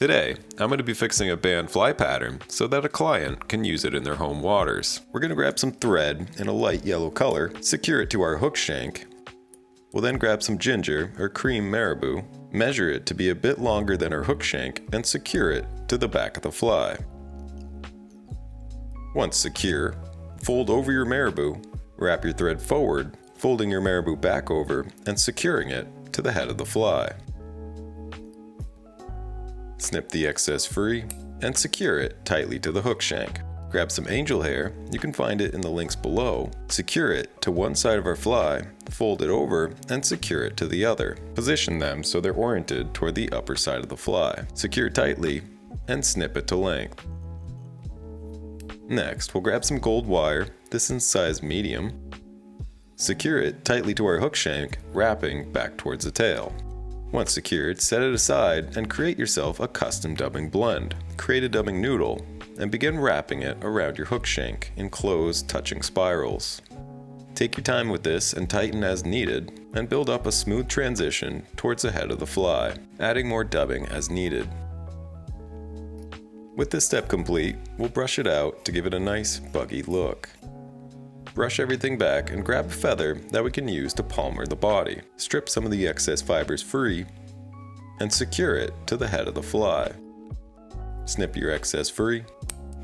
Today, I'm going to be fixing a band fly pattern so that a client can use it in their home waters. We're going to grab some thread in a light yellow color, secure it to our hook shank. We'll then grab some ginger or cream marabou, measure it to be a bit longer than our hook shank, and secure it to the back of the fly. Once secure, fold over your marabou, wrap your thread forward, folding your marabou back over and securing it to the head of the fly. Snip the excess free and secure it tightly to the hook shank. Grab some angel hair, you can find it in the links below, secure it to one side of our fly, fold it over and secure it to the other. Position them so they're oriented toward the upper side of the fly. Secure tightly and snip it to length. Next, we'll grab some gold wire, this in size medium. Secure it tightly to our hook shank, wrapping back towards the tail. Once secured, set it aside and create yourself a custom dubbing blend. Create a dubbing noodle and begin wrapping it around your hook shank in closed touching spirals. Take your time with this and tighten as needed and build up a smooth transition towards the head of the fly, adding more dubbing as needed. With this step complete, we'll brush it out to give it a nice buggy look. Brush everything back and grab a feather that we can use to palmer the body. Strip some of the excess fibers free and secure it to the head of the fly. Snip your excess free.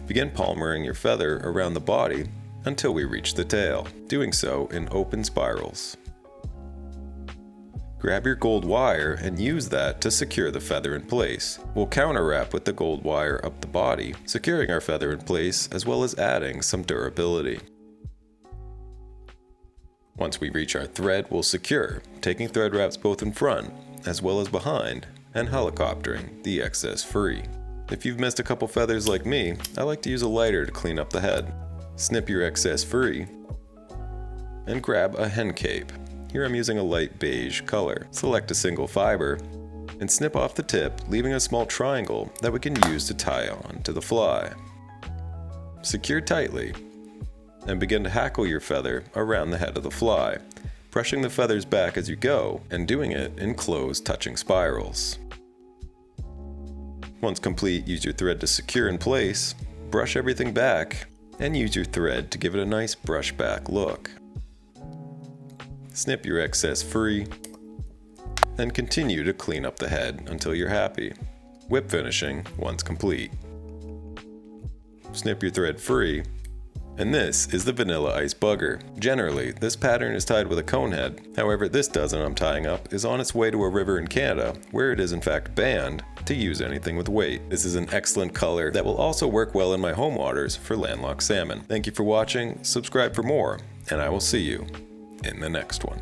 Begin palmering your feather around the body until we reach the tail, doing so in open spirals. Grab your gold wire and use that to secure the feather in place. We'll counter wrap with the gold wire up the body, securing our feather in place as well as adding some durability. Once we reach our thread, we'll secure, taking thread wraps both in front as well as behind and helicoptering the excess free. If you've missed a couple feathers like me, I like to use a lighter to clean up the head. Snip your excess free and grab a hen cape. Here I'm using a light beige color. Select a single fiber and snip off the tip, leaving a small triangle that we can use to tie on to the fly. Secure tightly and begin to hackle your feather around the head of the fly, brushing the feathers back as you go and doing it in closed touching spirals. Once complete, use your thread to secure in place, brush everything back, and use your thread to give it a nice brush back look. Snip your excess free and continue to clean up the head until you're happy. Whip finishing once complete. Snip your thread free. And this is the Vanilla Ice Bugger. Generally, this pattern is tied with a cone head. However, this dozen I'm tying up is on its way to a river in Canada, where it is in fact banned to use anything with weight. This is an excellent color that will also work well in my home waters for landlocked salmon. Thank you for watching, subscribe for more, and I will see you in the next one.